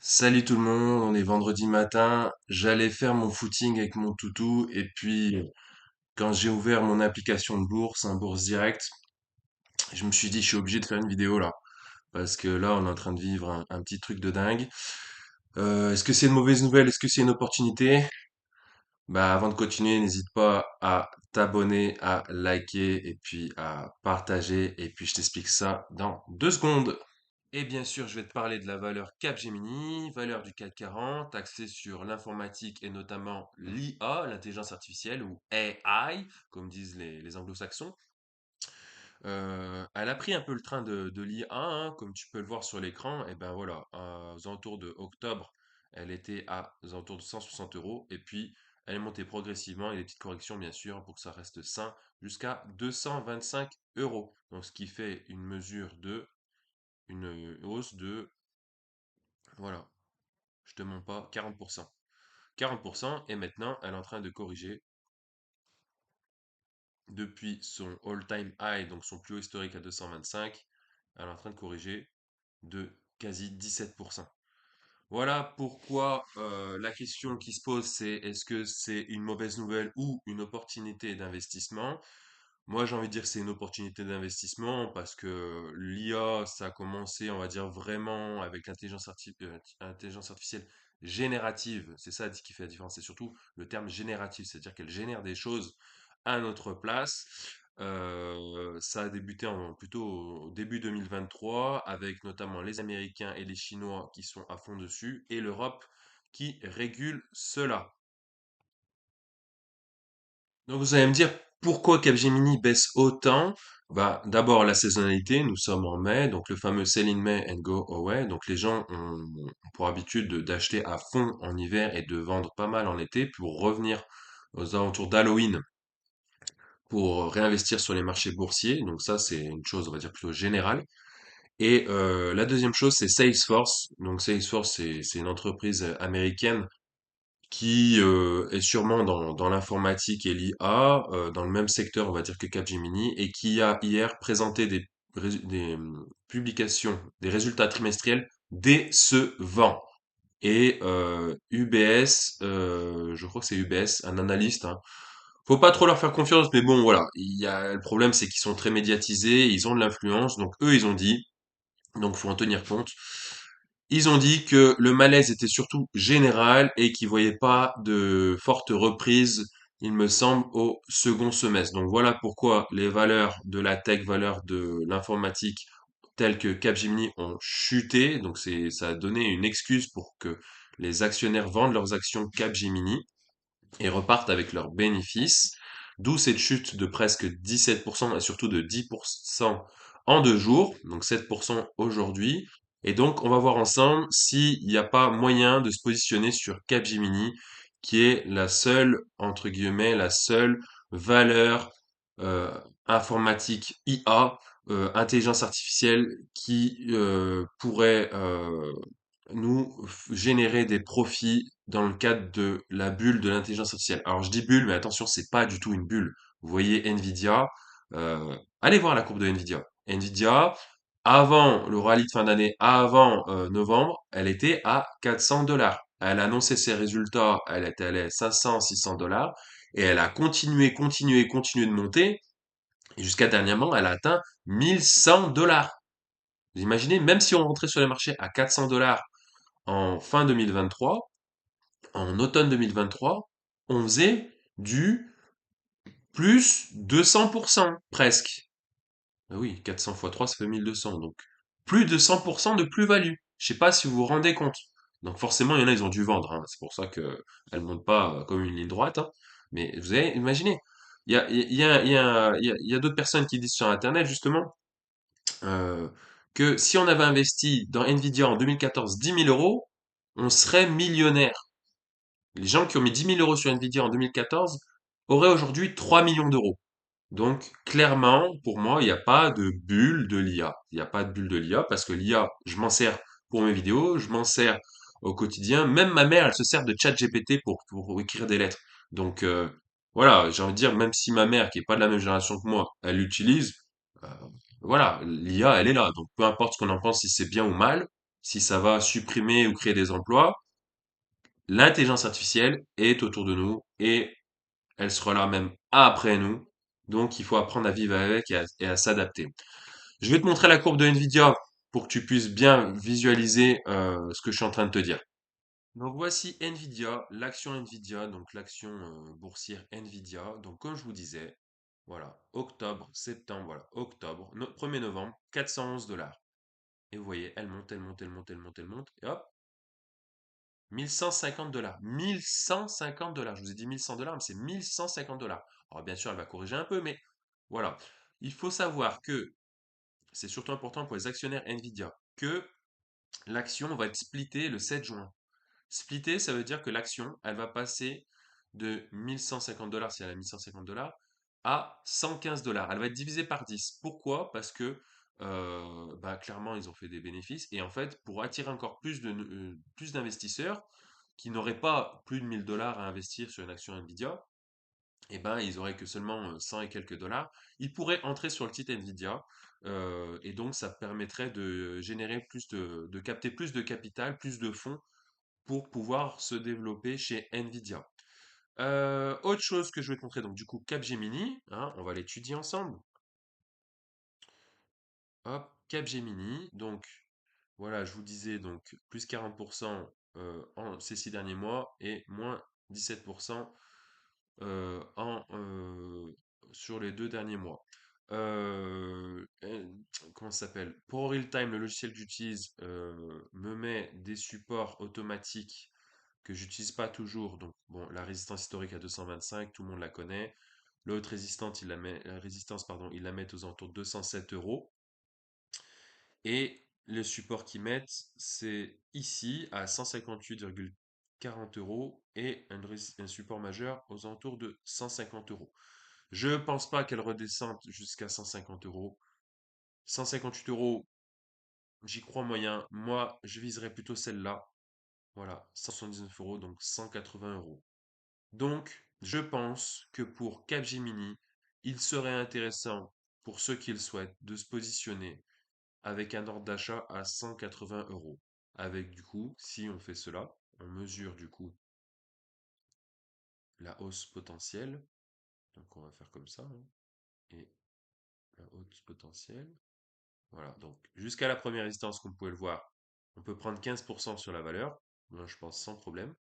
Salut tout le monde, on est vendredi matin. J'allais faire mon footing avec mon toutou et puis quand j'ai ouvert mon application de bourse, un bourse direct, je me suis dit je suis obligé de faire une vidéo là parce que là on est en train de vivre un petit truc de dingue. Est-ce que c'est une mauvaise nouvelle? Est-ce que c'est une opportunité? Bah avant de continuer, n'hésite pas à t'abonner, à liker et puis à partager et puis je t'explique ça dans 2 secondes. Et bien sûr, je vais te parler de la valeur Capgemini, valeur du CAC 40, axée sur l'informatique et notamment l'IA, l'intelligence artificielle ou AI, comme disent les anglo-saxons. Elle a pris un peu le train de l'IA, hein, comme tu peux le voir sur l'écran. Et ben voilà, aux alentours de octobre, elle était aux alentours de 160 euros. Et puis, elle est montée progressivement, et des petites corrections bien sûr, pour que ça reste sain, jusqu'à 225 euros. Donc, ce qui fait une hausse de voilà, je te mens pas, 40%. 40% et maintenant elle est en train de corriger depuis son all-time high, donc son plus haut historique à 225, elle est en train de corriger de quasi 17%. Voilà pourquoi la question qui se pose c'est est-ce que c'est une mauvaise nouvelle ou une opportunité d'investissement? Moi, j'ai envie de dire que c'est une opportunité d'investissement parce que l'IA, ça a commencé, on va dire, vraiment avec intelligence artificielle générative. C'est ça qui fait la différence. C'est surtout le terme génératif, c'est-à-dire qu'elle génère des choses à notre place. Ça a débuté plutôt au début 2023 avec notamment les Américains et les Chinois qui sont à fond dessus et l'Europe qui régule cela. Donc vous allez me dire pourquoi Capgemini baisse autant? Bah, d'abord la saisonnalité, nous sommes en mai, donc le fameux Sell in May and Go Away. Donc les gens ont pour habitude d'acheter à fond en hiver et de vendre pas mal en été pour revenir aux alentours d'Halloween pour réinvestir sur les marchés boursiers. Donc ça, c'est une chose, on va dire, plutôt générale. Et la deuxième chose, c'est Salesforce. Donc Salesforce, c'est une entreprise américaine qui est sûrement dans l'informatique et l'IA, dans le même secteur, on va dire, que Capgemini, et qui a hier présenté des publications, des résultats trimestriels décevants. Et UBS, je crois que c'est UBS, un analyste, hein. Faut pas trop leur faire confiance, mais bon, voilà. Le problème, c'est qu'ils sont très médiatisés, ils ont de l'influence, donc eux, ils ont dit, donc faut en tenir compte. Ils ont dit que le malaise était surtout général et qu'ils voyaient pas de forte reprise, il me semble, au second semestre. Donc voilà pourquoi les valeurs de la tech, valeurs de l'informatique telles que Capgemini ont chuté. Donc ça a donné une excuse pour que les actionnaires vendent leurs actions Capgemini et repartent avec leurs bénéfices. D'où cette chute de presque 17% et surtout de 10% en 2 jours, donc 7% aujourd'hui. Et donc, on va voir ensemble s'il n'y a pas moyen de se positionner sur Capgemini, qui est la seule, entre guillemets, la seule valeur euh, informatique IA, intelligence artificielle, qui pourrait générer des profits dans le cadre de la bulle de l'intelligence artificielle. Alors je dis bulle, mais attention, c'est pas du tout une bulle. Vous voyez Nvidia, allez voir la courbe de Nvidia. Nvidia, avant le rallye de fin d'année, avant novembre, elle était à 400 dollars. Elle a annoncé ses résultats, elle était allée à 500, 600 dollars, et elle a continué de monter, et jusqu'à dernièrement, elle a atteint 1100 dollars. Vous imaginez, même si on rentrait sur les marchés à 400 dollars en fin 2023, en automne 2023, on faisait du plus 200% presque. Ah oui, 400 fois 3, ça fait 1200. Donc, plus de 100% de plus-value. Je sais pas si vous vous rendez compte. Donc, forcément, il y en a, ils ont dû vendre, hein. C'est pour ça que elle monte pas comme une ligne droite, hein. Mais vous avez imaginé. Il y a d'autres personnes qui disent sur Internet, justement, euh, que si on avait investi dans Nvidia en 2014 10 000 euros, on serait millionnaire. Les gens qui ont mis 10 000 euros sur Nvidia en 2014 auraient aujourd'hui 3 millions d'euros. Donc, clairement, pour moi, il n'y a pas de bulle de l'IA. Il n'y a pas de bulle de l'IA parce que l'IA, je m'en sers pour mes vidéos, je m'en sers au quotidien. Même ma mère, elle se sert de ChatGPT pour écrire des lettres. Donc, voilà, j'ai envie de dire, même si ma mère, qui est pas de la même génération que moi, elle l'utilise, euh, voilà, l'IA, elle est là. Donc, peu importe ce qu'on en pense, si c'est bien ou mal, si ça va supprimer ou créer des emplois, l'intelligence artificielle est autour de nous et elle sera là même après nous. Donc, il faut apprendre à vivre avec et à s'adapter. Je vais te montrer la courbe de Nvidia pour que tu puisses bien visualiser ce que je suis en train de te dire. Donc voici Nvidia, l'action Nvidia, donc l'action boursière Nvidia. Donc comme je vous disais, voilà, octobre, septembre, voilà, octobre, 1er novembre, 411 dollars. Et vous voyez, elle monte, elle monte, elle monte, elle monte, elle monte, et hop, 1150 dollars. 1150 dollars. Je vous ai dit 1100 dollars, mais c'est 1150 dollars. Alors bien sûr, elle va corriger un peu, mais voilà. Il faut savoir que c'est surtout important pour les actionnaires Nvidia que l'action va être splittée le 7 juin. Splitter, ça veut dire que l'action, elle va passer de 1150 dollars, si elle a 1150 dollars, à 115 dollars. Elle va être divisée par 10. Pourquoi? Parce que bah, clairement, ils ont fait des bénéfices. Et en fait, pour attirer encore plus d'investisseurs qui n'auraient pas plus de 1000 dollars à investir sur une action Nvidia, eh ben, ils auraient que seulement 100 et quelques dollars. Ils pourraient entrer sur le titre Nvidia. Et donc, ça permettrait de générer de capter plus de capital, plus de fonds pour pouvoir se développer chez Nvidia. Autre chose que je vais te montrer, donc du coup Capgemini, hein, on va l'étudier ensemble. Hop, Capgemini, donc voilà, je vous disais donc plus 40% en ces 6 derniers mois et moins 17% sur les 2 derniers mois. Comment ça s'appelle? Pour Realtime, le logiciel que j'utilise me met des supports automatiques que j'utilise pas toujours. Donc, bon, la résistance historique à 225, tout le monde la connaît. L'autre résistante, la résistance, pardon, ils la mettent aux alentours de 207 euros. Et le support qu'ils mettent, c'est ici à 158,40 euros et un support majeur aux alentours de 150 euros. Je ne pense pas qu'elle redescende jusqu'à 150 euros. 158 euros, j'y crois moyen. Moi, je viserais plutôt celle-là. Voilà, 179 euros, donc 180 euros. Donc, je pense que pour Capgemini, il serait intéressant pour ceux qui le souhaitent de se positionner avec un ordre d'achat à 180 euros. Avec du coup, si on fait cela, on mesure du coup la hausse potentielle. Donc on va faire comme ça, hein, et la hausse potentielle. Voilà, donc jusqu'à la première résistance, comme vous pouvez le voir, on peut prendre 15% sur la valeur. Moi, je pense sans problème.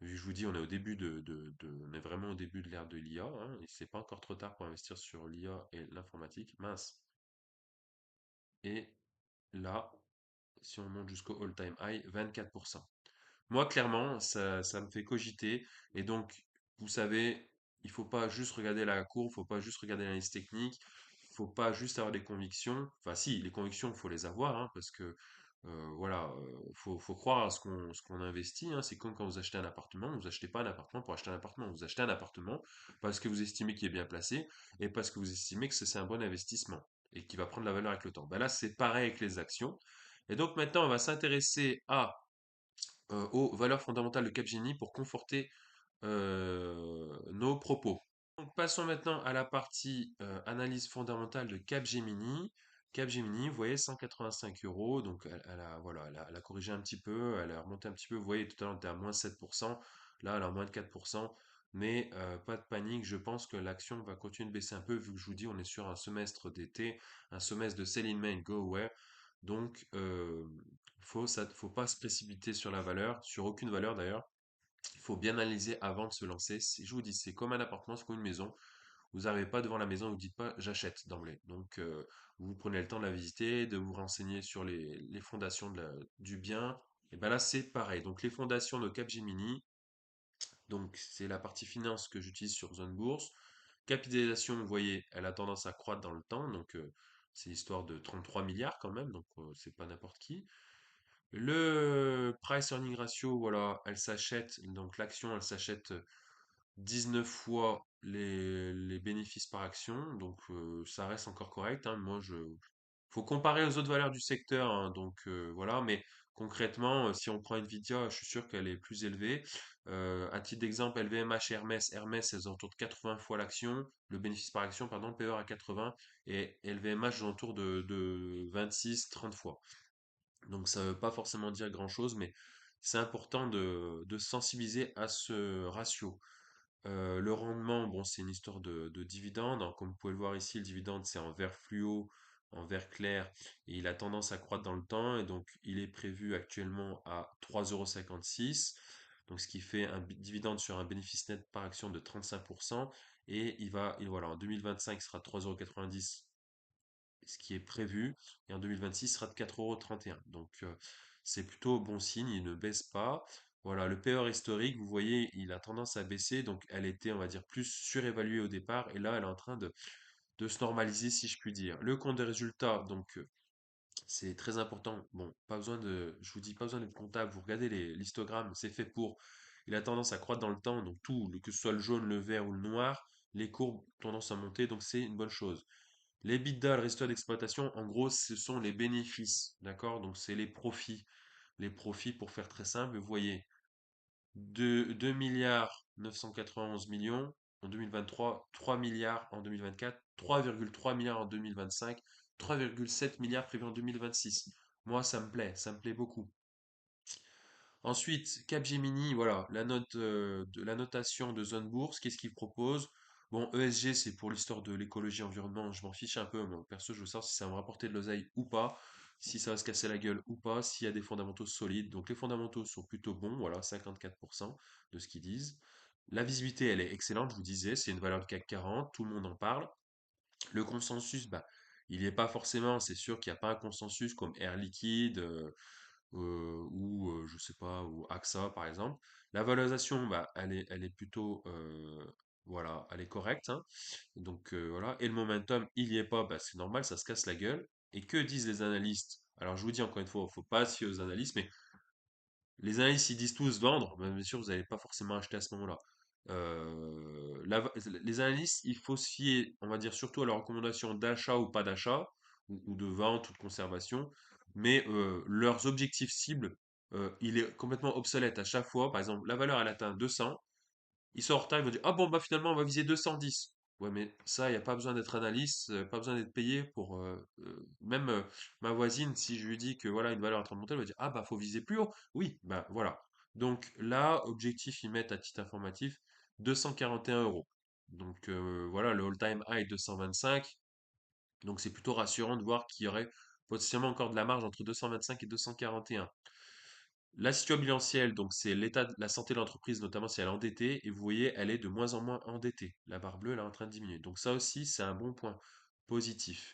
Vu que je vous dis, on est au début on est vraiment au début de l'ère de l'IA, hein, et c'est pas encore trop tard pour investir sur l'IA et l'informatique. Mince. Et là, si on monte jusqu'au all-time high, 24%. Moi, clairement, ça me fait cogiter. Et donc, vous savez, il faut pas juste regarder la courbe, il faut pas juste regarder l'analyse technique, il faut pas juste avoir des convictions. Enfin, si, les convictions, il faut les avoir, hein, parce que voilà, faut croire à ce qu'on investit, hein. C'est comme quand vous achetez un appartement, vous achetez pas un appartement pour acheter un appartement, vous achetez un appartement parce que vous estimez qu'il est bien placé et parce que vous estimez que c'est un bon investissement et qui va prendre la valeur avec le temps. Ben là, c'est pareil avec les actions. Et donc maintenant, on va s'intéresser aux valeurs fondamentales de Capgemini pour conforter nos propos. Donc, passons maintenant à la partie analyse fondamentale de Capgemini. Capgemini, vous voyez, 185 euros. Donc, voilà, elle a corrigé un petit peu, elle a remonté un petit peu. Vous voyez, tout à l'heure, on était à moins 7%. Là, elle est à moins de 4%. Mais pas de panique, je pense que l'action va continuer de baisser un peu, vu que je vous dis, on est sur un semestre d'été, un semestre de sell in May, go away. Donc, faut pas se précipiter sur la valeur, sur aucune valeur d'ailleurs. Il faut bien analyser avant de se lancer. Je vous dis, c'est comme un appartement, c'est comme une maison. Vous n'arrivez pas devant la maison, vous ne dites pas j'achète d'emblée. Donc, vous prenez le temps de la visiter, de vous renseigner sur les fondations du bien. Et bien là, c'est pareil. Donc, les fondations de Capgemini, donc c'est la partie finance que j'utilise sur Zone Bourse. Capitalisation, vous voyez, elle a tendance à croître dans le temps. Donc, c'est l'histoire de 33 milliards quand même. Donc, c'est pas n'importe qui. Le price earning ratio, voilà, elle s'achète, donc l'action, elle s'achète 19 fois les bénéfices par action, donc ça reste encore correct, hein. Faut comparer aux autres valeurs du secteur, hein, donc voilà, mais concrètement, si on prend Nvidia, je suis sûr qu'elle est plus élevée. À titre d'exemple, LVMH et Hermès, elles ont autour de 80 fois l'action, le bénéfice par action, pardon, le PER à 80, et LVMH aux alentours de 26-30 fois. Donc ça veut pas forcément dire grand-chose, mais c'est important de sensibiliser à ce ratio. Le rendement, bon, c'est une histoire de dividende, hein. Comme vous pouvez le voir ici, le dividende, c'est en vert fluo, en vert clair, et il a tendance à croître dans le temps, et donc il est prévu actuellement à 3,56 €, donc ce qui fait un dividende sur un bénéfice net par action de 35%, et voilà, en 2025, il sera 3,90 €, ce qui est prévu, et en 2026 sera de 4,31 €. Donc c'est plutôt bon signe, il ne baisse pas. Voilà, le PER historique, vous voyez, il a tendance à baisser, donc elle était, on va dire, plus surévaluée au départ, et là, elle est en train de se normaliser, si je puis dire. Le compte de résultats, donc c'est très important. Bon, pas besoin je vous dis, pas besoin d'être comptable, vous regardez l'histogramme, c'est fait pour. Il a tendance à croître dans le temps, donc tout, que ce soit le jaune, le vert ou le noir, les courbes ont tendance à monter, donc c'est une bonne chose. Les le résultat d'exploitation, en gros, ce sont les bénéfices, d'accord? Donc c'est les profits. Les profits, pour faire très simple, vous voyez, de 2 milliards 991 millions en 2023, 3 milliards en 2024, 3,3 milliards en 2025, 3,7 milliards prévus en 2026. Moi, ça me plaît beaucoup. Ensuite, Capgemini, voilà, la notation de zone bourse, qu'est-ce qu'il propose? Bon, ESG, c'est pour l'histoire de l'écologie environnement, je m'en fiche un peu, moi, perso, je veux savoir si ça va me rapporter de l'oseille ou pas, si ça va se casser la gueule ou pas, s'il y a des fondamentaux solides. Donc les fondamentaux sont plutôt bons, voilà, 54% de ce qu'ils disent. La visibilité, elle est excellente, je vous disais, c'est une valeur de CAC 40, tout le monde en parle. Le consensus, bah, il n'y est pas forcément, c'est sûr qu'il n'y a pas un consensus comme Air Liquide, ou je sais pas, ou AXA par exemple. La valorisation, bah, elle est plutôt, voilà, elle est correcte, hein. Donc voilà. Et le momentum, il y est pas, bah, c'est normal, ça se casse la gueule. Et que disent les analystes? Alors je vous dis encore une fois, il faut pas se fier aux analystes, mais les analystes, ils disent tous vendre, mais bien sûr, vous n'allez pas forcément acheter à ce moment-là. Les analystes, il faut se fier, on va dire, surtout à leurs recommandations d'achat ou pas d'achat, ou de vente ou de conservation, mais leurs objectifs cibles, il est complètement obsolète à chaque fois. Par exemple, la valeur, elle atteint 200, ils sont en retard, ils vont dire, ah bon, bah finalement, on va viser 210. Ouais, mais ça, il n'y a pas besoin d'être analyste, pas besoin d'être payé pour. Même ma voisine, si je lui dis que voilà, une valeur est en train de monter, elle va dire, ah bah, faut viser plus haut. Oui, bah voilà. Donc là, objectif, ils mettent à titre informatif 241 euros. Donc voilà, le all-time high 225. Donc c'est plutôt rassurant de voir qu'il y aurait potentiellement encore de la marge entre 225 et 241. La situation bilancielle, donc c'est l'état de la santé de l'entreprise, notamment si elle est endettée, et vous voyez, elle est de moins en moins endettée. La barre bleue, elle est en train de diminuer. Donc ça aussi, c'est un bon point positif.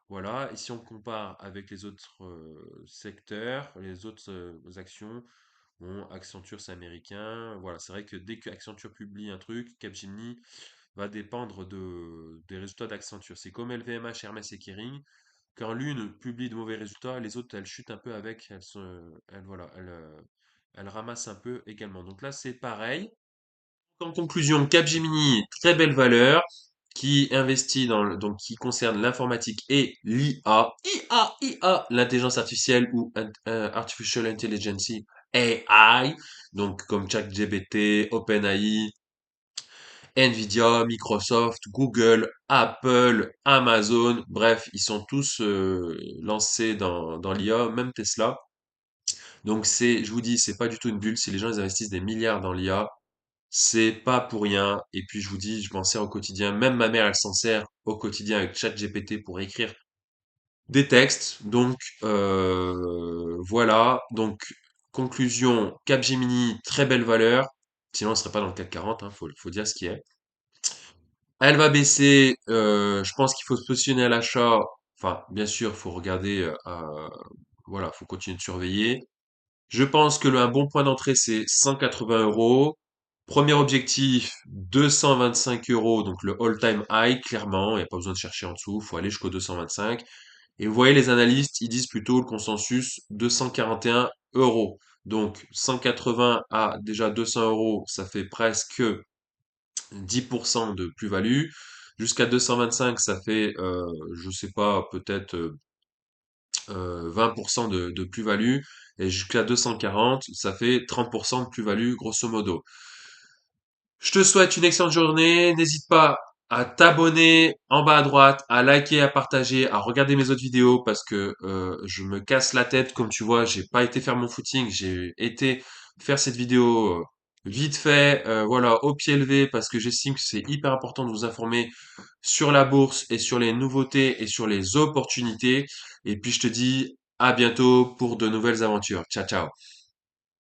Voilà, et si on compare avec les autres secteurs, les autres actions, bon, Accenture, c'est américain. Voilà, c'est vrai que dès que Accenture publie un truc, Capgemini va dépendre des résultats d'Accenture. C'est comme LVMH, Hermès et Kering. Quand l'une publie de mauvais résultats, les autres, elles chutent un peu avec, voilà, elles ramassent un peu également. Donc là, c'est pareil. En conclusion, Capgemini, très belle valeur, qui investit donc qui concerne l'informatique et l'IA, IA, l'intelligence artificielle ou Artificial Intelligence, AI, donc comme ChatGPT, OpenAI, Nvidia, Microsoft, Google, Apple, Amazon, bref, ils sont tous lancés dans l'IA, même Tesla. Donc je vous dis, c'est pas du tout une bulle. Si les gens ils investissent des milliards dans l'IA, c'est pas pour rien. Et puis je vous dis, je m'en sers au quotidien. Même ma mère, elle s'en sert au quotidien avec ChatGPT pour écrire des textes. Donc voilà. Donc conclusion, Capgemini, très belle valeur. Sinon, on ne serait pas dans le CAC 40, hein, faut dire ce qui est. Elle va baisser. Je pense qu'il faut se positionner à l'achat. Enfin, bien sûr, faut regarder. Voilà, faut continuer de surveiller. Je pense que un bon point d'entrée, c'est 180 euros. Premier objectif, 225 euros, donc le all-time high, clairement. Il n'y a pas besoin de chercher en dessous. Il faut aller jusqu'au 225. Et vous voyez, les analystes, ils disent plutôt le consensus 241 euros. Donc 180 à déjà 200 euros, ça fait presque 10% de plus-value. Jusqu'à 225, ça fait, je sais pas, peut-être 20% de plus-value. Et jusqu'à 240, ça fait 30% de plus-value, grosso modo. Je te souhaite une excellente journée. N'hésite pas à t'abonner en bas à droite, à liker, à partager, à regarder mes autres vidéos parce que je me casse la tête. Comme tu vois, j'ai pas été faire mon footing, j'ai été faire cette vidéo vite fait, voilà, au pied levé parce que j'estime que c'est hyper important de vous informer sur la bourse et sur les nouveautés et sur les opportunités. Et puis je te dis à bientôt pour de nouvelles aventures. Ciao, ciao.